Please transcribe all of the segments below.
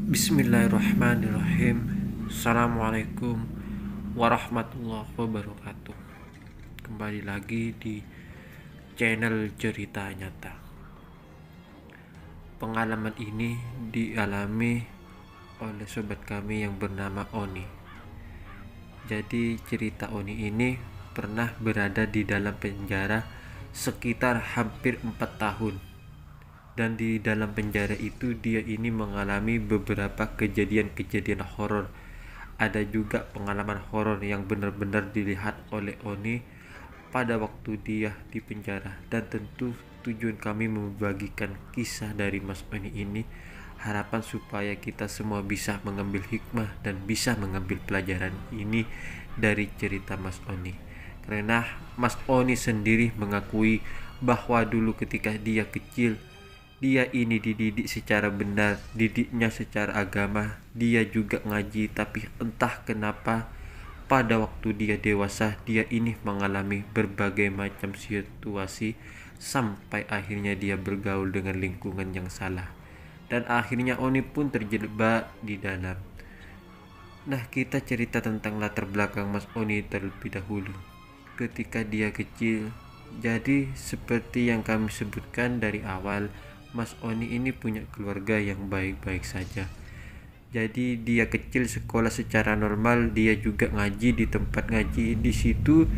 Bismillahirrahmanirrahim. Assalamualaikum warahmatullahi wabarakatuh. Kembali lagi di channel Cerita Nyata. Pengalaman ini dialami oleh sobat kami yang bernama Oni. Jadi cerita Oni ini pernah berada di dalam penjara sekitar hampir 4 tahun. Dan di dalam penjara itu dia ini mengalami beberapa kejadian-kejadian horor. Ada juga pengalaman horor yang benar-benar dilihat oleh Oni pada waktu dia di penjara. Dan tentu tujuan kami membagikan kisah dari Mas Oni ini, harapan supaya kita semua bisa mengambil hikmah dan bisa mengambil pelajaran ini dari cerita Mas Oni. Karena Mas Oni sendiri mengakui bahwa dulu ketika dia kecil, dia ini dididik secara benar, didiknya secara agama, dia juga ngaji, tapi entah kenapa pada waktu dia dewasa, dia ini mengalami berbagai macam situasi sampai akhirnya dia bergaul dengan lingkungan yang salah. Dan akhirnya Oni pun terjebak di dalam. Nah, kita cerita tentang latar belakang Mas Oni terlebih dahulu. Ketika dia kecil, jadi seperti yang kami sebutkan dari awal, Mas Oni ini punya keluarga yang baik-baik saja. Jadi dia kecil sekolah secara normal, dia juga ngaji di tempat ngaji. Di situ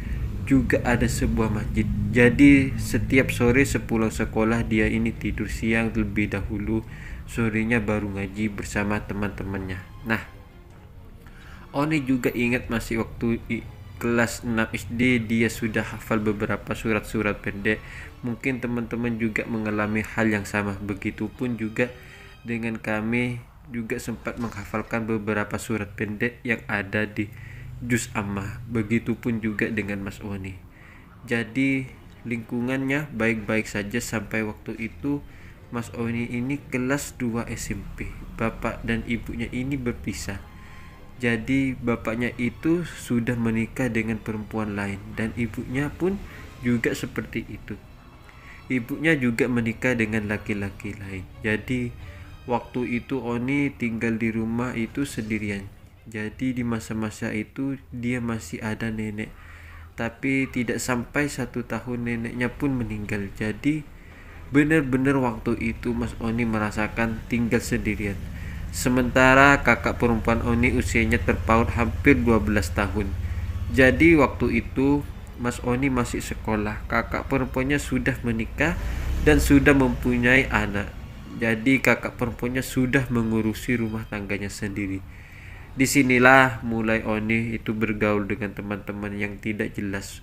juga ada sebuah masjid. Jadi setiap sore sepulang sekolah dia ini tidur siang lebih dahulu, sorenya baru ngaji bersama teman-temannya. Nah, Oni juga ingat masih waktu kelas 6 SD dia sudah hafal beberapa surat-surat pendek. Mungkin teman-teman juga mengalami hal yang sama. Begitupun juga dengan kami juga sempat menghafalkan beberapa surat pendek yang ada di Juz Ammah. Begitupun juga dengan Mas Oni. Jadi lingkungannya baik-baik saja sampai waktu itu Mas Oni ini kelas 2 SMP. Bapak dan ibunya ini berpisah. Jadi bapaknya itu sudah menikah dengan perempuan lain dan ibunya pun juga seperti itu. Ibunya juga menikah dengan laki-laki lain. Jadi waktu itu Oni tinggal di rumah itu sendirian. Jadi di masa-masa itu dia masih ada nenek. Tapi tidak sampai 1 tahun neneknya pun meninggal. Jadi benar-benar waktu itu Mas Oni merasakan tinggal sendirian. Sementara kakak perempuan Oni usianya terpaut hampir 12 tahun. Jadi waktu itu Mas Oni masih sekolah. Kakak perempuannya sudah menikah dan sudah mempunyai anak. Jadi kakak perempuannya sudah mengurusi rumah tangganya sendiri. Disinilah mulai Oni itu bergaul dengan teman-teman yang tidak jelas.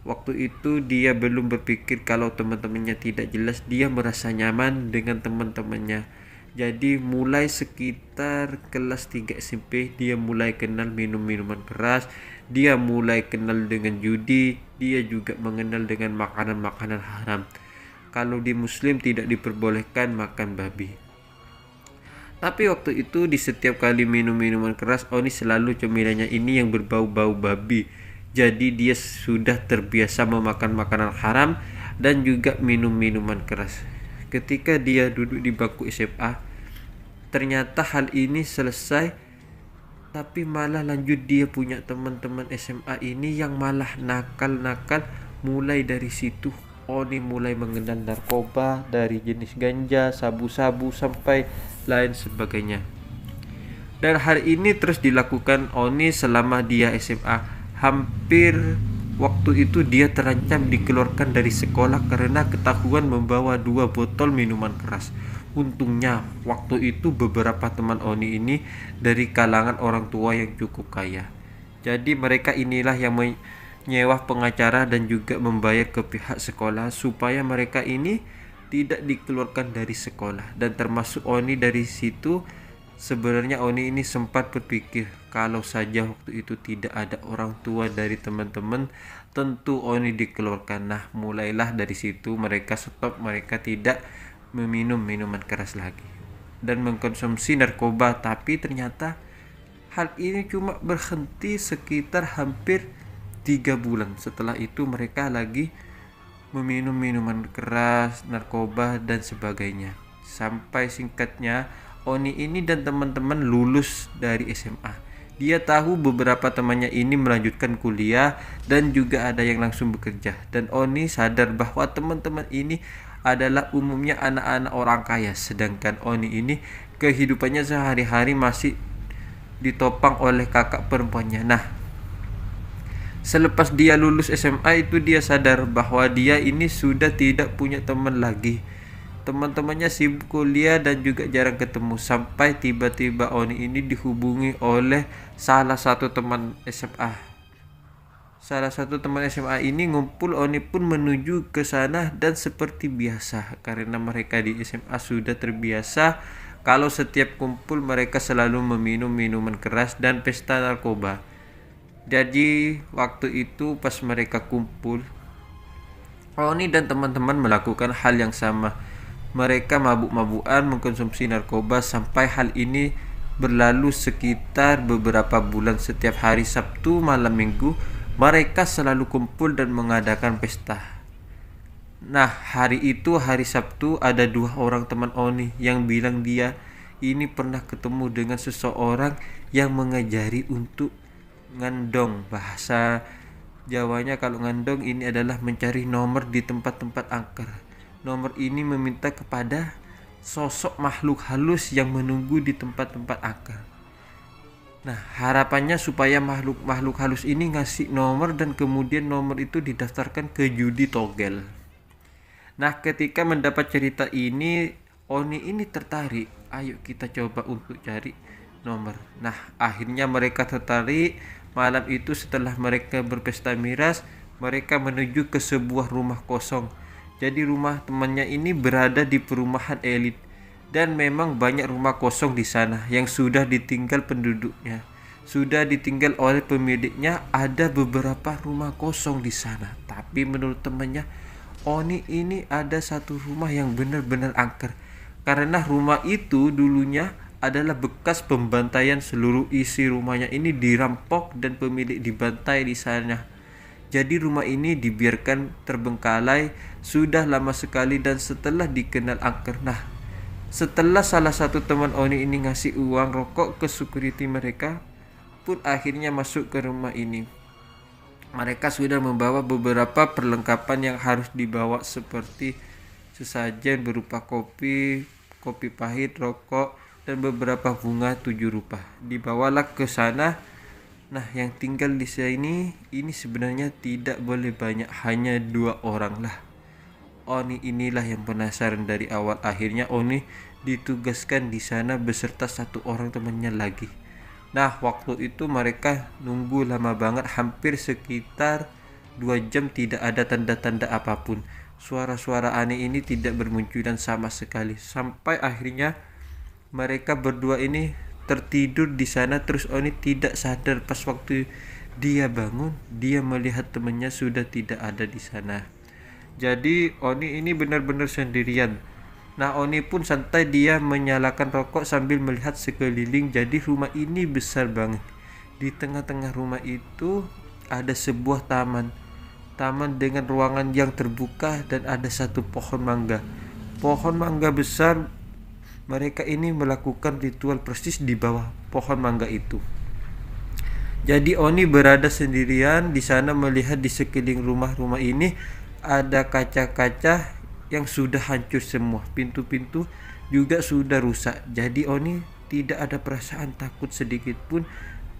Waktu itu dia belum berpikir kalau teman-temannya tidak jelas, dia merasa nyaman dengan teman-temannya. Jadi mulai sekitar kelas 3 SMP dia mulai kenal minum minuman keras, dia mulai kenal dengan judi, dia juga mengenal dengan makanan-makanan haram. Kalau di Muslim tidak diperbolehkan makan babi. Tapi waktu itu di setiap kali minum minuman keras, Oni selalu cemilannya ini yang berbau-bau babi. Jadi dia sudah terbiasa memakan makanan haram dan juga minum minuman keras. Ketika dia duduk di bangku SMA, ternyata hal ini selesai, tapi malah lanjut dia punya teman-teman SMA ini yang malah nakal-nakal. Mulai dari situ Oni mulai mengenal narkoba dari jenis ganja, sabu-sabu sampai lain sebagainya. Dan hal ini terus dilakukan Oni selama dia SMA. Hampir waktu itu dia terancam dikeluarkan dari sekolah karena ketahuan membawa 2 botol minuman keras. Untungnya waktu itu beberapa teman Oni ini dari kalangan orang tua yang cukup kaya. Jadi mereka inilah yang menyewa pengacara dan juga membayar ke pihak sekolah supaya mereka ini tidak dikeluarkan dari sekolah. Dan termasuk Oni dari situ. Sebenarnya Oni ini sempat berpikir kalau saja waktu itu tidak ada orang tua dari teman-teman, tentu Oni dikeluarkan. Nah, mulailah dari situ mereka stop, mereka tidak meminum minuman keras lagi dan mengkonsumsi narkoba. Tapi ternyata hal ini cuma berhenti sekitar hampir 3 bulan. Setelah itu mereka lagi meminum minuman keras, narkoba dan sebagainya. Sampai singkatnya Oni ini dan teman-teman lulus dari SMA. Dia tahu beberapa temannya ini melanjutkan kuliah dan juga ada yang langsung bekerja. Dan Oni sadar bahwa teman-teman ini adalah umumnya anak-anak orang kaya, sedangkan Oni ini kehidupannya sehari-hari masih ditopang oleh kakak perempuannya. Nah, selepas dia lulus SMA itu dia sadar bahwa dia ini sudah tidak punya teman lagi. Teman-temannya sibuk kuliah dan juga jarang ketemu, sampai tiba-tiba Oni ini dihubungi oleh salah satu teman SMA. Salah satu teman SMA ini ngumpul, Oni pun menuju ke sana dan seperti biasa karena mereka di SMA sudah terbiasa kalau setiap kumpul mereka selalu meminum minuman keras dan pesta narkoba. Jadi waktu itu pas mereka kumpul, Oni dan teman-teman melakukan hal yang sama. Mereka mabuk-mabukan mengkonsumsi narkoba sampai hal ini berlalu sekitar beberapa bulan. Setiap hari Sabtu malam Minggu mereka selalu kumpul dan mengadakan pesta. Nah, hari itu hari Sabtu ada 2 orang teman Oni yang bilang dia ini pernah ketemu dengan seseorang yang mengajari untuk ngandong. Bahasa Jawanya kalau ngandong ini adalah mencari nomor di tempat-tempat angker. Nomor ini meminta kepada sosok makhluk halus yang menunggu di tempat-tempat angker. Nah, harapannya supaya makhluk halus ini ngasih nomor dan kemudian nomor itu didaftarkan ke judi togel. Nah, ketika mendapat cerita ini, Oni ini tertarik. Ayo kita coba untuk cari nomor. Nah, akhirnya mereka tertarik. Malam itu setelah mereka berpesta miras, mereka menuju ke sebuah rumah kosong. Jadi rumah temannya ini berada di perumahan elit dan memang banyak rumah kosong di sana yang sudah ditinggal penduduknya. Sudah ditinggal oleh pemiliknya, ada beberapa rumah kosong di sana. Tapi menurut temannya, Oni ini ada satu rumah yang benar-benar angker. Karena rumah itu dulunya adalah bekas pembantaian, seluruh isi rumahnya ini dirampok dan pemilik dibantai di sana. Jadi rumah ini dibiarkan terbengkalai sudah lama sekali dan setelah dikenal angker. Nah, setelah salah satu teman Oni ini ngasih uang rokok ke security, mereka pun akhirnya masuk ke rumah ini. Mereka sudah membawa beberapa perlengkapan yang harus dibawa seperti sesajen berupa kopi pahit, rokok, dan beberapa bunga 7 rupa. Dibawalah ke sana. Nah, yang tinggal di sini ini sebenarnya tidak boleh banyak, hanya 2 orang lah. Oni inilah yang penasaran dari awal. Akhirnya Oni ditugaskan di sana beserta 1 orang temannya lagi. Nah, waktu itu mereka nunggu lama banget, hampir sekitar 2 jam tidak ada tanda-tanda apapun. Suara-suara aneh ini tidak bermunculan sama sekali. Sampai akhirnya mereka berdua ini tertidur di sana. Terus Oni tidak sadar, pas waktu dia bangun dia melihat temannya sudah tidak ada di sana. Jadi Oni ini benar-benar sendirian. Nah, Oni pun santai, dia menyalakan rokok sambil melihat sekeliling. Jadi rumah ini besar banget. Di tengah-tengah rumah itu ada sebuah taman dengan ruangan yang terbuka dan ada 1 pohon mangga. Pohon mangga besar. Mereka ini melakukan ritual persis di bawah pohon mangga itu. Jadi Oni berada sendirian di sana melihat di sekeliling rumah ini ada kaca-kaca yang sudah hancur semua. Pintu-pintu juga sudah rusak. Jadi Oni tidak ada perasaan takut sedikit pun.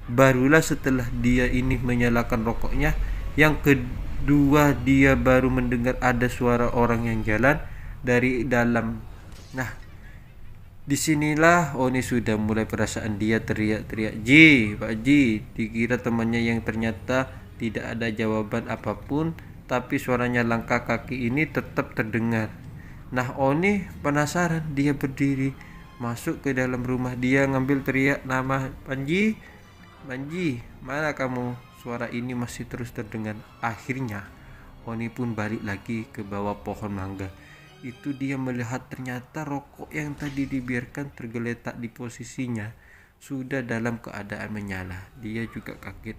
Barulah setelah dia ini menyalakan rokoknya, yang kedua dia baru mendengar ada suara orang yang jalan dari dalam. Nah, disinilah Oni sudah mulai perasaan dia teriak-teriak, "Ji, Pak Ji." Dikira temannya yang ternyata tidak ada jawaban apapun, tapi suaranya langkah kaki ini tetap terdengar. Nah, Oni penasaran, dia berdiri masuk ke dalam rumah. Dia ngambil teriak nama Panji, "Panji, mana kamu?" Suara ini masih terus terdengar. Akhirnya Oni pun balik lagi ke bawah pohon mangga. Itu dia melihat ternyata rokok yang tadi dibiarkan tergeletak di posisinya sudah dalam keadaan menyala. Dia juga kaget.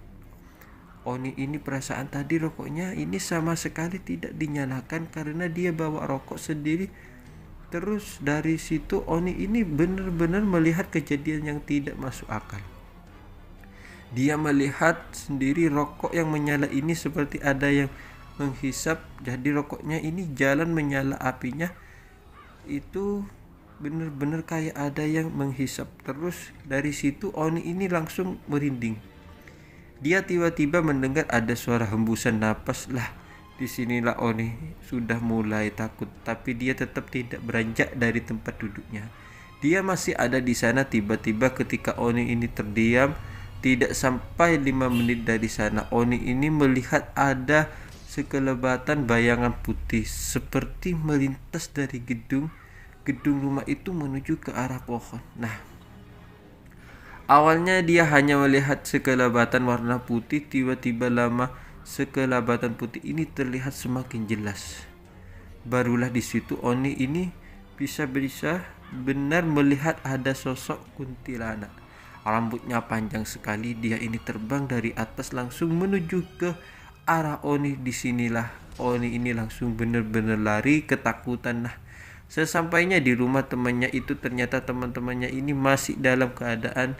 Oni ini perasaan tadi rokoknya ini sama sekali tidak dinyalakan karena dia bawa rokok sendiri Terus dari situ Oni ini benar-benar melihat kejadian yang tidak masuk akal. Dia melihat sendiri rokok yang menyala ini seperti ada yang menghisap. Jadi rokoknya ini jalan menyala, apinya itu benar-benar kayak ada yang menghisap. Terus dari situ Oni ini langsung merinding. Dia tiba-tiba mendengar ada suara hembusan napas. Lah, disinilah Oni sudah mulai takut, tapi dia tetap tidak beranjak dari tempat duduknya. Dia masih ada di sana. Tiba-tiba ketika Oni ini terdiam, tidak sampai 5 menit dari sana, Oni ini melihat ada sekelebatan bayangan putih seperti melintas dari gedung rumah itu menuju ke arah pohon. Nah, awalnya dia hanya melihat sekelebatan warna putih. Tiba-tiba lama sekelebatan putih ini terlihat semakin jelas. Barulah di situ Oni ini bisa benar melihat ada sosok kuntilanak. Rambutnya panjang sekali. Dia ini terbang dari atas langsung menuju ke arah Oni. Disinilah Oni ini langsung benar-benar lari ketakutan. Nah, sesampainya di rumah temannya itu, ternyata teman-temannya ini masih dalam keadaan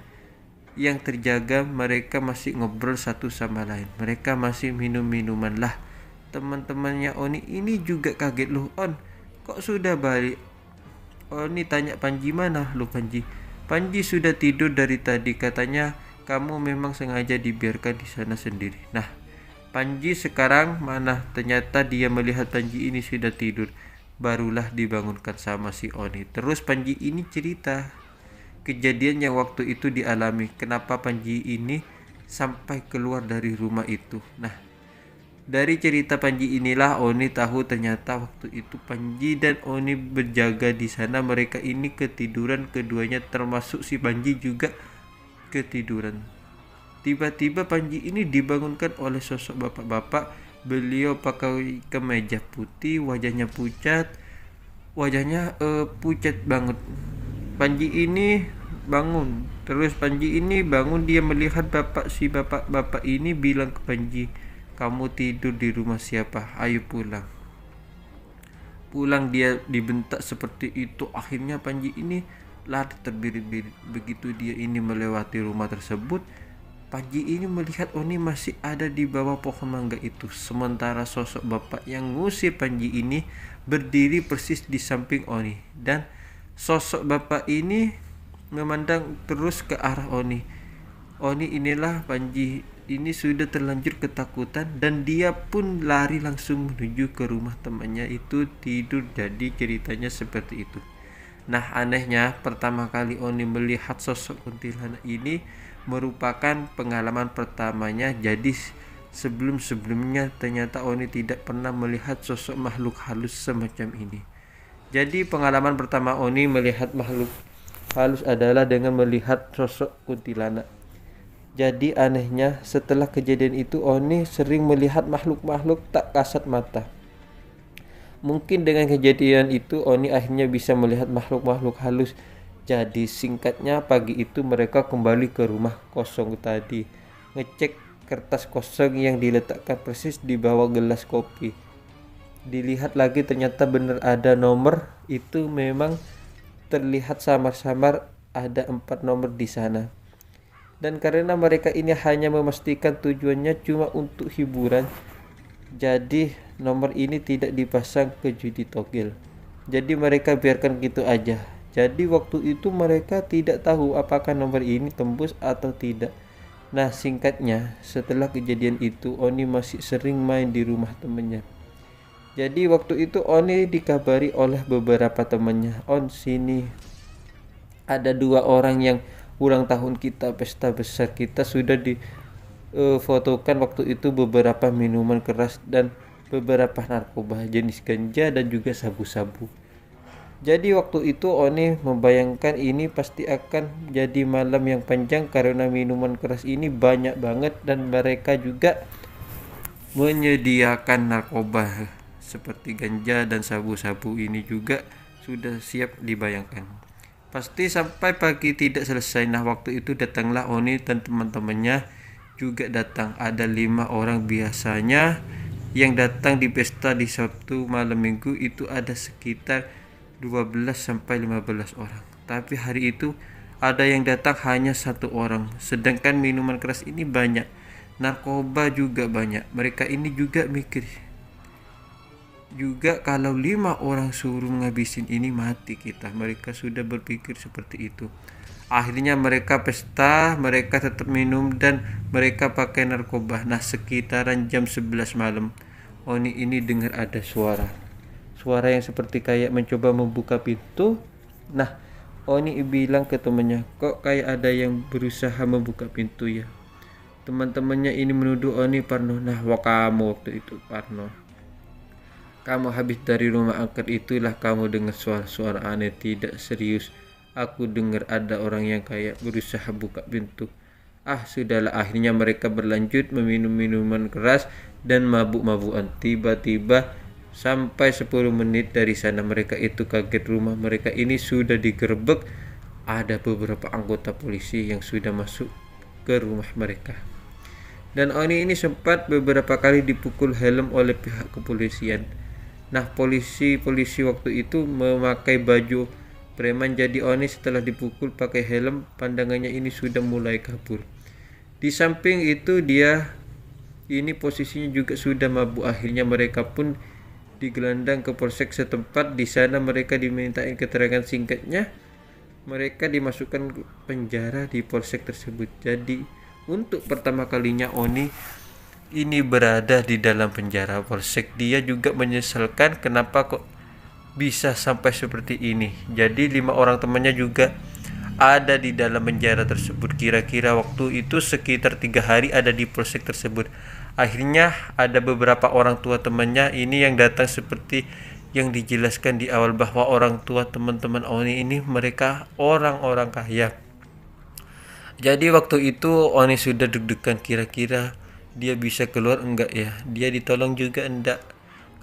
yang terjaga. Mereka masih ngobrol satu sama lain. Mereka masih minum minuman. Lah, teman-temannya Oni ini juga kaget. Loh, On, kok sudah balik? Oni tanya Panji, mana lu Panji? Panji sudah tidur dari tadi, katanya kamu memang sengaja dibiarkan di sana sendiri. Nah, Panji sekarang mana? Ternyata dia melihat Panji ini sudah tidur. Barulah dibangunkan sama si Oni. Terus Panji ini cerita kejadian yang waktu itu dialami. Kenapa Panji ini sampai keluar dari rumah itu. Nah, dari cerita Panji inilah Oni tahu ternyata waktu itu Panji dan Oni berjaga di sana. Mereka ini ketiduran keduanya, termasuk si Panji juga ketiduran. Tiba-tiba Panji ini dibangunkan oleh sosok bapak-bapak. Beliau pakai kemeja putih, wajahnya pucat. Wajahnya pucat banget. Panji ini bangun. Terus Panji ini bangun, dia melihat bapak-bapak ini bilang ke Panji, kamu tidur di rumah siapa? Ayo pulang. Pulang, dia dibentak seperti itu. Akhirnya Panji ini lari terbirit-birit. Begitu dia ini melewati rumah tersebut, Panji ini melihat Oni masih ada di bawah pohon mangga itu. Sementara sosok bapak yang ngusir Panji ini berdiri persis di samping Oni. Dan sosok bapak ini memandang terus ke arah Oni. Oni inilah Panji ini sudah terlanjur ketakutan dan dia pun lari langsung menuju ke rumah temannya itu tidur. Jadi ceritanya seperti itu. Nah, anehnya pertama kali Oni melihat sosok kuntilanak ini merupakan pengalaman pertamanya. Jadi sebelum-sebelumnya ternyata Oni tidak pernah melihat sosok makhluk halus semacam ini. Jadi pengalaman pertama Oni melihat makhluk halus adalah dengan melihat sosok kuntilanak. Jadi anehnya setelah kejadian itu Oni sering melihat makhluk-makhluk tak kasat mata. Mungkin dengan kejadian itu Oni akhirnya bisa melihat makhluk-makhluk halus. Jadi singkatnya pagi itu mereka kembali ke rumah kosong tadi, ngecek kertas kosong yang diletakkan persis di bawah gelas kopi. Dilihat lagi ternyata benar ada nomor. Itu memang terlihat samar-samar ada 4 nomor di sana. Dan karena mereka ini hanya memastikan tujuannya cuma untuk hiburan, jadi nomor ini tidak dipasang ke judi togel. Jadi mereka biarkan gitu aja. Jadi waktu itu mereka tidak tahu apakah nomor ini tembus atau tidak. Nah, singkatnya setelah kejadian itu Oni masih sering main di rumah temannya. Jadi waktu itu Oni dikabari oleh beberapa temannya, On sini ada 2 orang yang ulang tahun kita, pesta besar kita, sudah difotokan waktu itu beberapa minuman keras dan beberapa narkoba jenis ganja dan juga sabu-sabu. Jadi waktu itu Oni membayangkan ini pasti akan jadi malam yang panjang karena minuman keras ini banyak banget dan mereka juga menyediakan narkoba seperti ganja dan sabu-sabu ini juga sudah siap dibayangkan. Pasti sampai pagi tidak selesai. Nah, waktu itu datanglah Oni dan teman-temannya juga datang. Ada 5 orang. Biasanya yang datang di pesta di Sabtu malam Minggu itu ada sekitar 12 sampai 15 orang. Tapi hari itu ada yang datang hanya 1 orang. Sedangkan minuman keras ini banyak, narkoba juga banyak. Mereka ini juga mikir juga kalau 5 orang suruh ngabisin ini mati kita. Mereka sudah berpikir seperti itu. Akhirnya mereka pesta, mereka tetap minum dan mereka pakai narkoba. Nah, sekitaran jam 11 malam, Oni ini dengar ada suara yang seperti kayak mencoba membuka pintu. Nah, Oni bilang ke temannya, kok kayak ada yang berusaha membuka pintu ya. Teman-temannya ini menuduh Oni Parno. Nah, kamu waktu itu Parno, kamu habis dari rumah angker itulah kamu dengar suara-suara aneh. Tidak serius, aku dengar ada orang yang kayak berusaha buka pintu. Sudahlah. Akhirnya mereka berlanjut meminum minuman keras dan mabuk-mabukan. Tiba-tiba sampai 10 menit dari sana mereka itu kaget, rumah mereka ini sudah digerebek. Ada beberapa anggota polisi yang sudah masuk ke rumah mereka. Dan Oni ini sempat beberapa kali dipukul helm oleh pihak kepolisian. Nah, polisi waktu itu memakai baju preman. Jadi Oni setelah dipukul pakai helm, pandangannya ini sudah mulai kabur. Di samping itu dia ini posisinya juga sudah mabuk. Akhirnya mereka pun digelandang ke polsek setempat. Di sana mereka dimintain keterangan singkatnya. Mereka dimasukkan ke penjara di polsek tersebut. Jadi untuk pertama kalinya Oni ini berada di dalam penjara polsek. Dia juga menyesalkan kenapa kok bisa sampai seperti ini. Jadi 5 orang temannya juga ada di dalam penjara tersebut. Kira-kira waktu itu sekitar 3 hari ada di polsek tersebut. Akhirnya ada beberapa orang tua temannya ini yang datang, seperti yang dijelaskan di awal bahwa orang tua teman-teman Oni ini mereka orang-orang kaya. Jadi waktu itu Oni sudah deg-degan, kira-kira dia bisa keluar enggak ya, dia ditolong juga enggak,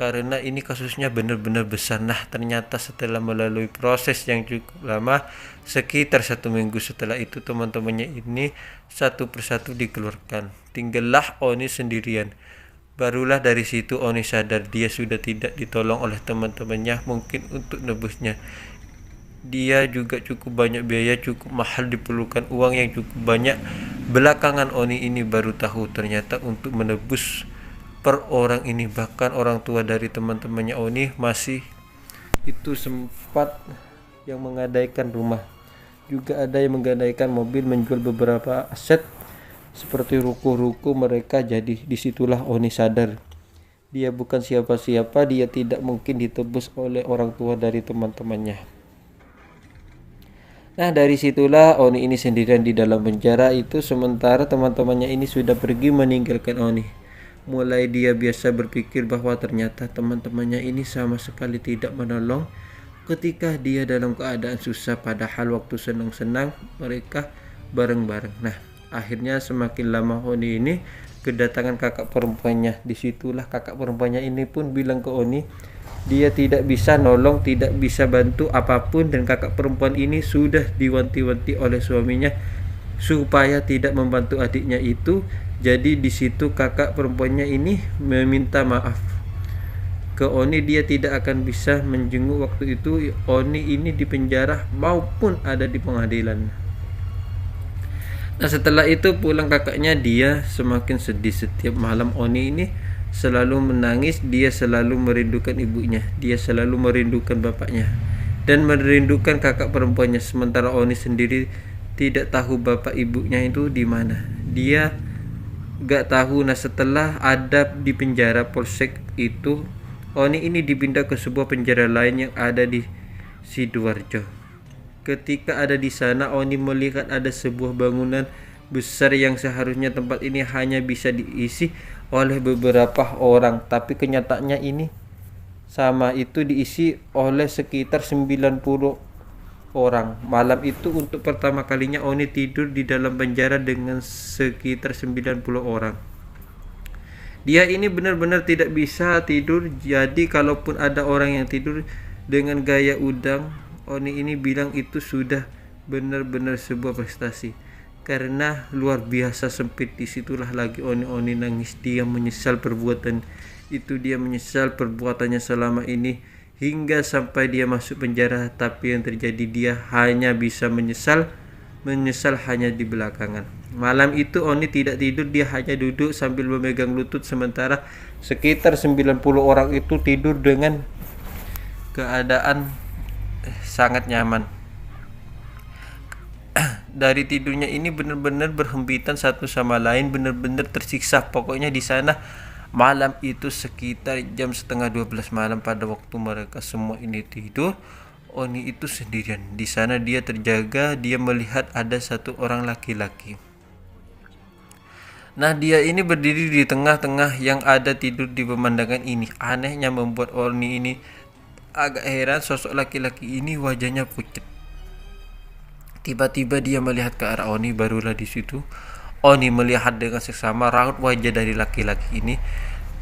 karena ini kasusnya benar-benar besar. Nah, ternyata setelah melalui proses yang cukup lama, sekitar 1 minggu setelah itu teman-temannya ini satu persatu dikeluarkan. Tinggallah Oni sendirian. Barulah dari situ Oni sadar dia sudah tidak ditolong oleh teman-temannya mungkin untuk nebusnya. Dia juga cukup banyak biaya, cukup mahal, diperlukan uang yang cukup banyak. Belakangan Oni ini baru tahu ternyata untuk menebus per orang ini, bahkan orang tua dari teman-temannya Oni masih itu sempat yang menggadaikan rumah, juga ada yang menggadaikan mobil, menjual beberapa aset seperti ruko-ruko mereka. Jadi disitulah Oni sadar dia bukan siapa-siapa, dia tidak mungkin ditebus oleh orang tua dari teman-temannya. Nah, dari situlah Oni ini sendirian di dalam penjara itu, sementara teman-temannya ini sudah pergi meninggalkan Oni. Mulai dia biasa berpikir bahwa ternyata teman-temannya ini sama sekali tidak menolong ketika dia dalam keadaan susah, padahal waktu senang-senang mereka bareng-bareng. Nah, akhirnya semakin lama Oni ini kedatangan kakak perempuannya. Disitulah kakak perempuannya ini pun bilang ke Oni, dia tidak bisa nolong, tidak bisa bantu apapun, dan kakak perempuan ini sudah diwanti-wanti oleh suaminya supaya tidak membantu adiknya itu. Jadi di situ kakak perempuannya ini meminta maaf ke Oni, dia tidak akan bisa menjenguk waktu itu Oni ini di penjara maupun ada di pengadilan. Nah, setelah itu pulang kakaknya, dia semakin sedih. Setiap malam Oni ini selalu menangis. Dia selalu merindukan ibunya, dia selalu merindukan bapaknya dan merindukan kakak perempuannya. Sementara Oni sendiri tidak tahu bapak ibunya itu di mana. Dia gak tahu. Nah, setelah ada di penjara polsek itu, Oni ini dipindah ke sebuah penjara lain yang ada di Sidoarjo. Ketika ada di sana, Oni melihat ada sebuah bangunan besar yang seharusnya tempat ini hanya bisa diisi oleh beberapa orang, tapi kenyataannya ini sama itu diisi oleh sekitar 90 orang. Malam itu untuk pertama kalinya Oni tidur di dalam penjara dengan sekitar 90 orang. Dia ini benar-benar tidak bisa tidur. Jadi kalaupun ada orang yang tidur dengan gaya udang, Oni ini bilang itu sudah benar-benar sebuah prestasi, karena luar biasa sempit. Disitulah lagi Oni nangis. Dia menyesal perbuatan itu, dia menyesal perbuatannya selama ini hingga sampai dia masuk penjara. Tapi yang terjadi, dia hanya bisa menyesal hanya di belakangan. Malam itu Oni tidak tidur, dia hanya duduk sambil memegang lutut, sementara sekitar 90 orang itu tidur dengan keadaan sangat nyaman. Dari tidurnya ini benar-benar berhempitan satu sama lain, benar-benar tersiksa. Pokoknya di sana malam itu sekitar jam setengah 12 malam, pada waktu mereka semua ini tidur, Oni itu sendirian. Di sana dia terjaga, dia melihat ada satu orang laki-laki. Nah, dia ini berdiri di tengah-tengah yang ada tidur di pemandangan ini. Anehnya membuat Oni ini agak heran, sosok laki-laki ini wajahnya pucat. Tiba-tiba dia melihat ke arah Oni, barulah di situ Oni melihat dengan seksama raut wajah dari laki-laki ini.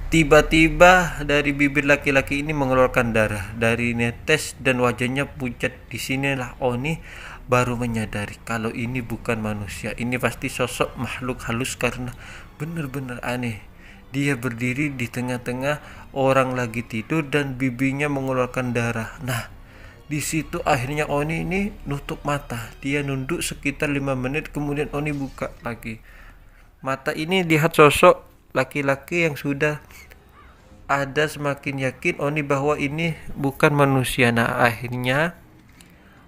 Tiba-tiba dari bibir laki-laki ini mengeluarkan darah, dari netes dan wajahnya pucat. Di sinilah Oni baru menyadari kalau ini bukan manusia, ini pasti sosok makhluk halus karena benar-benar aneh. Dia berdiri di tengah-tengah orang lagi tidur dan bibirnya mengeluarkan darah. Nah, di situ akhirnya Oni ini nutup mata. Dia nunduk sekitar 5 menit, kemudian Oni buka lagi mata ini, lihat sosok laki-laki yang sudah ada. Semakin yakin Oni bahwa ini bukan manusia. Nah, akhirnya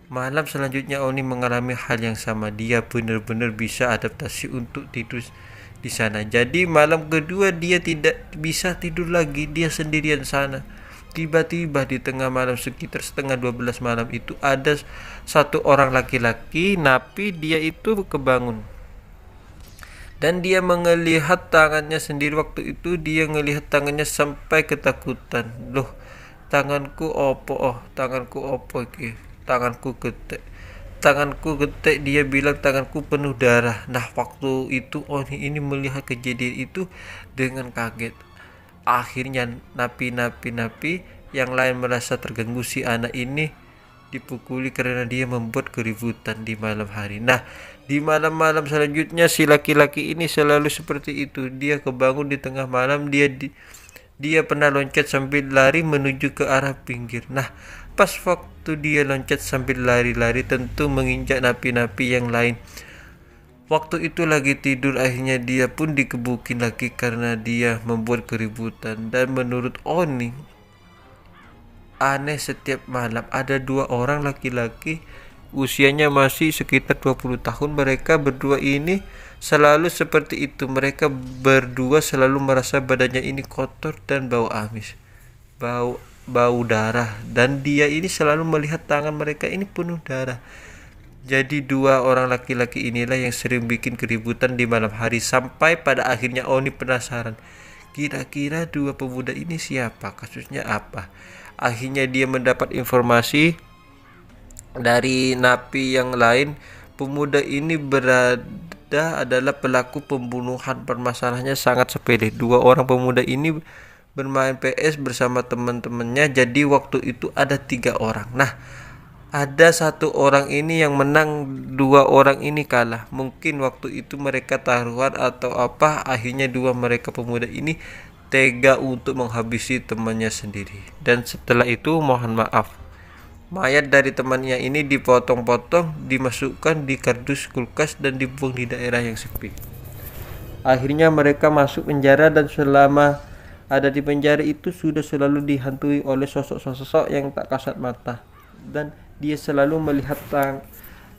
malam selanjutnya Oni mengalami hal yang sama. Dia benar-benar bisa adaptasi untuk tidur di sana. Jadi malam kedua dia tidak bisa tidur lagi, dia sendirian sana. Tiba-tiba di tengah malam sekitar setengah 12 malam itu ada satu orang laki-laki, tapi dia itu kebangun. Dan dia melihat tangannya sendiri. Waktu itu dia melihat tangannya sampai ketakutan. Loh, tanganku opo? Tanganku opo iki? Tanganku getek. Dia bilang tanganku penuh darah. Nah, waktu itu Oni ini melihat kejadian itu dengan kaget. Akhirnya napi yang lain merasa terganggu. Si anak ini dipukuli karena dia membuat keributan di malam hari. Nah, di malam-malam selanjutnya si laki-laki ini selalu seperti itu. Dia kebangun di tengah malam, dia pernah loncat sambil lari menuju ke arah pinggir. Nah, pas waktu dia loncat sambil lari-lari, tentu menginjak napi-napi yang lain. Waktu itu lagi tidur, akhirnya dia pun dikebukin lagi karena dia membuat keributan. Dan menurut Oni, aneh, setiap malam ada 2 orang laki-laki usianya masih sekitar 20 tahun. Mereka berdua ini selalu seperti itu. Mereka berdua selalu merasa badannya ini kotor dan bau amis, bau darah, dan dia ini selalu melihat tangan mereka ini penuh darah. Jadi 2 orang laki-laki inilah yang sering bikin keributan di malam hari. Sampai pada akhirnya Oni penasaran, kira-kira 2 pemuda ini siapa, kasusnya apa. Akhirnya dia mendapat informasi dari napi yang lain. Pemuda ini adalah pelaku pembunuhan. Permasalahannya sangat sepele. 2 orang pemuda ini bermain PS bersama teman-temannya. Jadi waktu itu ada 3 orang. Nah, ada 1 orang ini yang menang, 2 orang ini kalah. Mungkin waktu itu mereka taruhan atau apa. Akhirnya 2 mereka pemuda ini tega untuk menghabisi temannya sendiri. Dan setelah itu, mohon maaf, mayat dari temannya ini dipotong-potong, dimasukkan di kardus kulkas dan dibuang di daerah yang sepi. Akhirnya mereka masuk penjara, dan selama ada di penjara itu sudah selalu dihantui oleh sosok-sosok yang tak kasat mata. Dan dia selalu melihat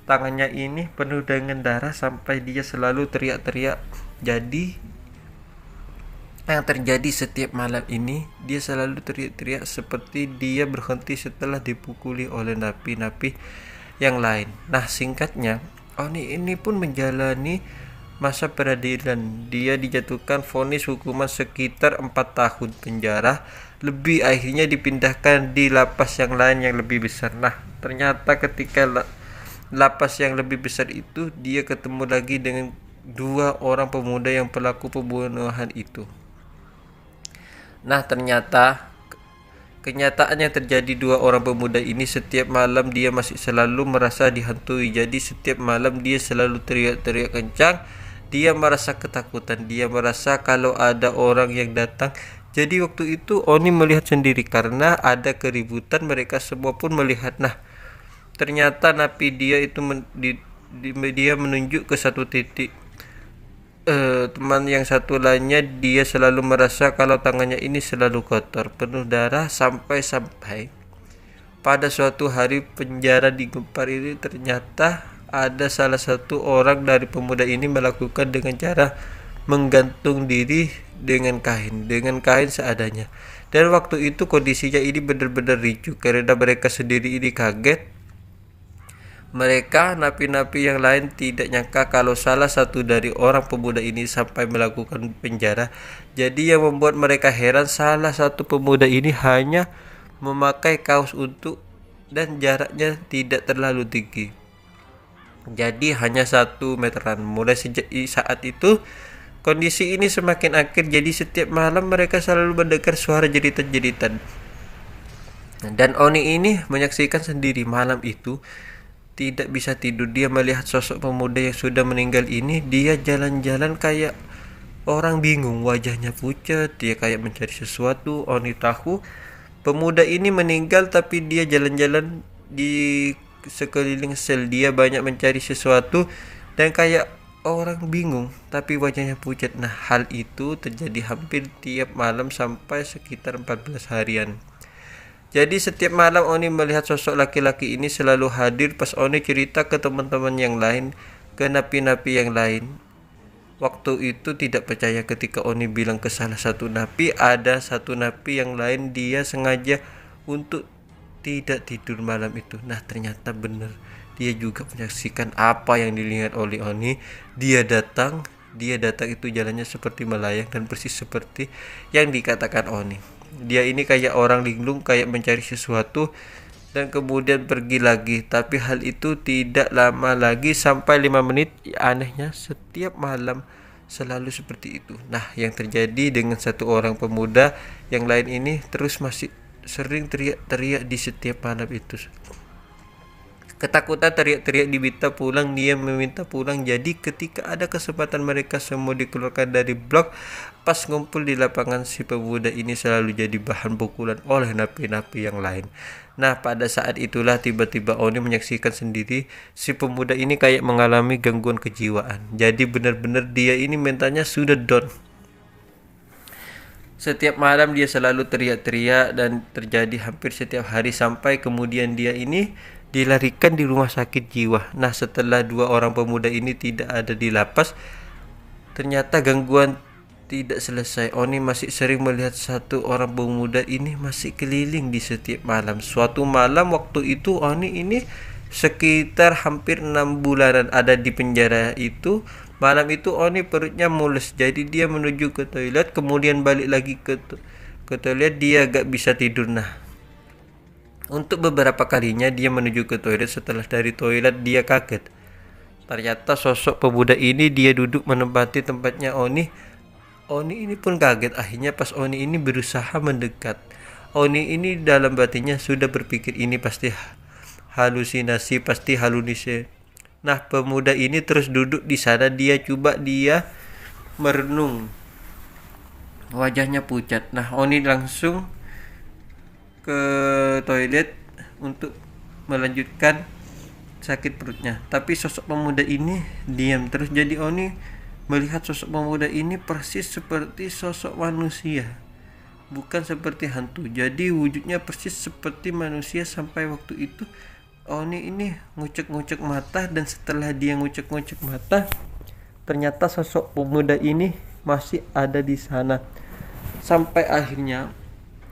tangannya ini penuh dengan darah sampai dia selalu teriak-teriak. Jadi yang terjadi setiap malam ini, dia selalu teriak-teriak seperti dia berhenti setelah dipukuli oleh napi-napi yang lain. Nah, singkatnya, Oni ini pun menjalani masa peradilan. Dia dijatuhkan vonis hukuman sekitar 4 tahun penjara lebih. Akhirnya dipindahkan di lapas yang lain yang lebih besar. Nah, ternyata ketika lapas yang lebih besar itu, dia ketemu lagi dengan 2 orang pemuda yang pelaku pembunuhan itu. Nah, ternyata kenyataan yang terjadi, 2 orang pemuda ini setiap malam dia masih selalu merasa dihantui. Jadi setiap malam dia selalu teriak-teriak kencang. Dia merasa ketakutan. Dia merasa kalau ada orang yang datang. Jadi waktu itu Oni melihat sendiri karena ada keributan, mereka semua pun melihat. Nah, ternyata napi dia itu dia menunjuk ke satu titik. Teman yang satu lainnya dia selalu merasa kalau tangannya ini selalu kotor, penuh darah, sampai pada suatu hari penjara digempar ini ternyata ada salah satu orang dari pemuda ini melakukan dengan cara menggantung diri dengan kain seadanya. Dan waktu itu kondisinya ini benar-benar ricuh karena mereka sendiri ini kaget. Mereka napi-napi yang lain tidak nyangka kalau salah satu dari orang pemuda ini sampai melakukan penjara. Jadi yang membuat mereka heran, salah satu pemuda ini hanya memakai kaos untuk dan jaraknya tidak terlalu tinggi. Jadi hanya 1 meteran. Mulai sejak saat itu kondisi ini semakin akhir. Jadi setiap malam mereka selalu mendengar suara jeritan-jeritan. Dan Oni ini menyaksikan sendiri malam itu tidak bisa tidur. Dia melihat sosok pemuda yang sudah meninggal ini. Dia jalan-jalan kayak orang bingung, wajahnya pucat, dia kayak mencari sesuatu. Oni tahu pemuda ini meninggal, tapi dia jalan-jalan di sekeliling sel. Dia banyak mencari sesuatu dan kayak orang bingung, tapi wajahnya pucat. Nah, hal itu terjadi hampir tiap malam sampai sekitar 14 harian. Jadi setiap malam Oni melihat sosok laki-laki ini selalu hadir. Pas Oni cerita ke teman-teman yang lain, ke napi-napi yang lain, waktu itu tidak percaya ketika Oni bilang ke salah satu napi, ada satu napi yang lain dia sengaja untuk tidak tidur malam itu. Nah, ternyata benar, dia juga menyaksikan apa yang dilihat oleh Oni. Dia datang itu jalannya seperti melayang dan persis seperti yang dikatakan Oni. Dia ini kayak orang linglung, kayak mencari sesuatu dan kemudian pergi lagi. Tapi hal itu tidak lama lagi, sampai 5 menit. Anehnya setiap malam selalu seperti itu. Nah, yang terjadi dengan satu orang pemuda yang lain ini terus masih sering teriak-teriak di setiap malam itu. Ketakutan teriak-teriak diminta pulang, dia meminta pulang. Jadi ketika ada kesempatan mereka semua dikeluarkan dari blok. Pas ngumpul di lapangan, si pemuda ini selalu jadi bahan pukulan oleh napi-napi yang lain. Nah, pada saat itulah tiba-tiba Oni menyaksikan sendiri si pemuda ini kayak mengalami gangguan kejiwaan. Jadi benar-benar dia ini mentalnya sudah down. Setiap malam dia selalu teriak-teriak dan terjadi hampir setiap hari, sampai kemudian dia ini dilarikan di rumah sakit jiwa. Nah, setelah 2 orang pemuda ini tidak ada di lapas, ternyata gangguan tidak selesai. Oni masih sering melihat satu orang pemuda ini masih keliling di setiap malam. Suatu malam waktu itu Oni ini sekitar hampir 6 bulanan ada di penjara itu. Malam itu Oni perutnya mules, jadi dia menuju ke toilet, kemudian balik lagi ke toilet. Dia gak bisa tidur. Nah, untuk beberapa kalinya dia menuju ke toilet. Setelah dari toilet dia kaget. Ternyata sosok pemuda ini dia duduk menempati tempatnya Oni. Oni ini pun kaget. Akhirnya pas Oni ini berusaha mendekat, Oni ini dalam batinnya sudah berpikir ini pasti halusinasi, pasti halusinasi. Nah, pemuda ini terus duduk di sana. Dia merenung. Wajahnya pucat. Nah, Oni langsung ke toilet untuk melanjutkan sakit perutnya. Tapi sosok pemuda ini diam terus. Jadi Oni melihat sosok pemuda ini persis seperti sosok manusia, bukan seperti hantu. Jadi wujudnya persis seperti manusia. Sampai waktu itu Oni ini ngucek-ngucek mata, dan setelah dia ngucek-ngucek mata, ternyata sosok pemuda ini masih ada di sana. Sampai akhirnya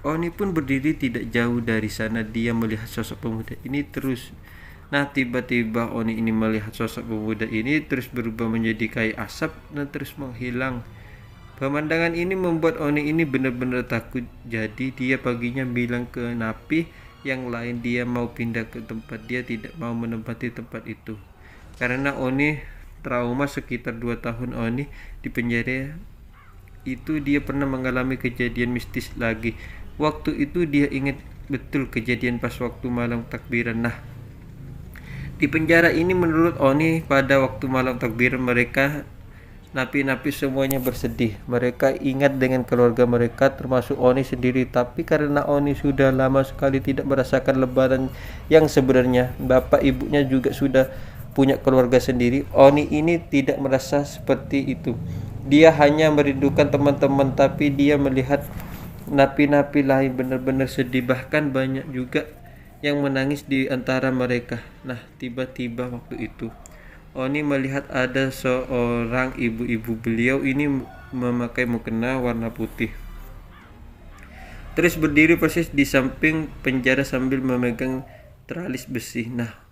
Oni pun berdiri tidak jauh dari sana. Dia melihat sosok pemuda ini terus. Nah, tiba-tiba Oni ini melihat sosok pemuda ini terus berubah menjadi kayak asap dan terus menghilang. Pemandangan ini membuat Oni ini benar-benar takut. Jadi dia paginya bilang ke napi yang lain dia mau pindah ke tempat. Dia tidak mau menempati tempat itu karena Oni trauma. Sekitar 2 tahun Oni di penjara itu dia pernah mengalami kejadian mistis lagi. Waktu itu dia ingat betul kejadian pas waktu malam takbiran. Nah, di penjara ini menurut Oni pada waktu malam takbiran mereka Napi-napi semuanya bersedih. Mereka ingat dengan keluarga mereka termasuk Oni sendiri. Tapi karena Oni sudah lama sekali tidak merasakan lebaran yang sebenarnya, bapak ibunya juga sudah punya keluarga sendiri, Oni ini tidak merasa seperti itu. Dia hanya merindukan teman-teman, tapi dia melihat napi-napi lain benar-benar sedih. Bahkan banyak juga yang menangis di antara mereka. Nah, tiba-tiba waktu itu Oni melihat ada seorang ibu-ibu. Beliau ini memakai mukena warna putih, terus berdiri persis di samping penjara sambil memegang teralis besi. Nah,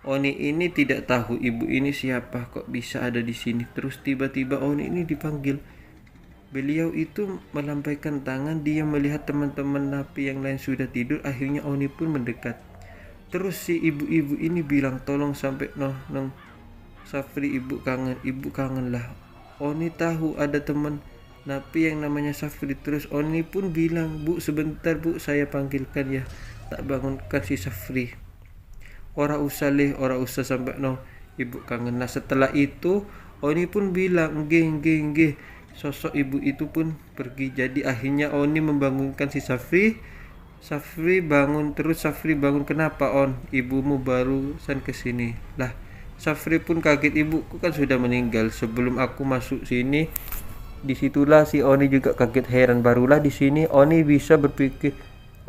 Oni ini tidak tahu ibu ini siapa, kok bisa ada di sini. Terus tiba-tiba Oni ini dipanggil. Beliau itu melambaikan tangan. Dia melihat teman-teman napi yang lain sudah tidur. Akhirnya Oni pun mendekat. Terus si ibu-ibu ini bilang, tolong sampai nong Safri, ibu kangen lah. Oni tahu ada teman napi yang namanya Safri. Terus Oni pun bilang, bu sebentar bu, saya panggilkan ya. Tak bangunkan si Safri. Ora usah sampai ibu kangen. Nah, setelah itu Oni pun bilang, nggih. Sosok ibu itu pun pergi. Jadi akhirnya Oni membangunkan si Safri. Safri bangun. Terus Safri bangun, kenapa On? Ibumu barusan kesini. Lah, Safri pun kaget, ibuku kan sudah meninggal sebelum aku masuk sini. Disitulah si Oni juga kaget, heran. Barulah di sini Oni bisa berpikir,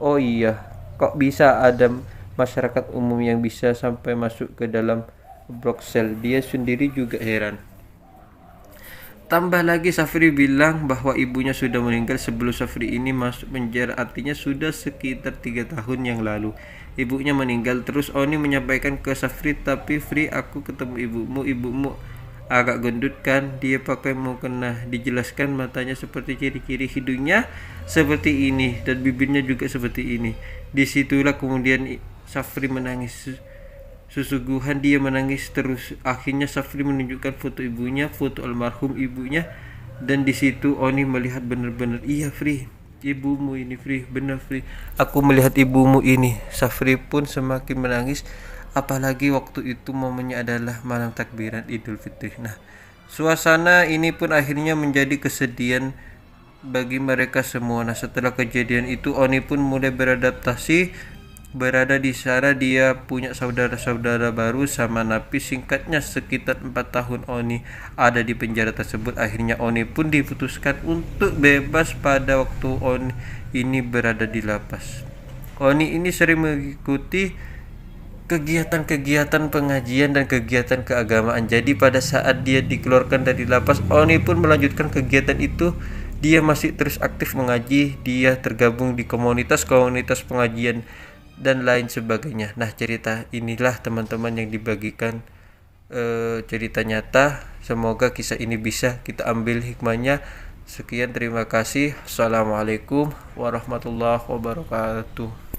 oh iya, kok bisa ada masyarakat umum yang bisa sampai masuk ke dalam Bruxelles. Dia sendiri juga heran. Tambah lagi Safri bilang bahwa ibunya sudah meninggal sebelum Safri ini masuk penjara, artinya sudah sekitar 3 tahun yang lalu ibunya meninggal. Terus Oni menyampaikan ke Safri, tapi Fri, aku ketemu ibumu agak gendut kan, dia pakai mukena. Dijelaskan matanya seperti ciri-ciri, hidungnya seperti ini dan bibirnya juga seperti ini. Disitulah kemudian Safri menangis. Sesungguhan dia menangis terus. Akhirnya Safri menunjukkan foto ibunya, foto almarhum ibunya, dan di situ Oni melihat benar-benar, iya Fri, ibumu ini Fri, benar Fri, aku melihat ibumu ini. Safri pun semakin menangis, apalagi waktu itu momennya adalah malam takbiran Idul Fitri. Nah, suasana ini pun akhirnya menjadi kesedihan bagi mereka semua. Nah, setelah kejadian itu Oni pun mulai beradaptasi. Berada di sana dia punya saudara-saudara baru sama napi. Singkatnya sekitar 4 tahun Oni ada di penjara tersebut. Akhirnya Oni pun diputuskan untuk bebas pada waktu Oni ini berada di lapas. Oni ini sering mengikuti kegiatan-kegiatan pengajian dan kegiatan keagamaan. Jadi pada saat dia dikeluarkan dari lapas, Oni pun melanjutkan kegiatan itu. Dia masih terus aktif mengaji. Dia tergabung di komunitas-komunitas pengajian dan lain sebagainya. Nah, cerita inilah teman-teman yang dibagikan, cerita nyata. Semoga kisah ini bisa kita ambil hikmahnya. Sekian, terima kasih. Assalamualaikum warahmatullahi wabarakatuh.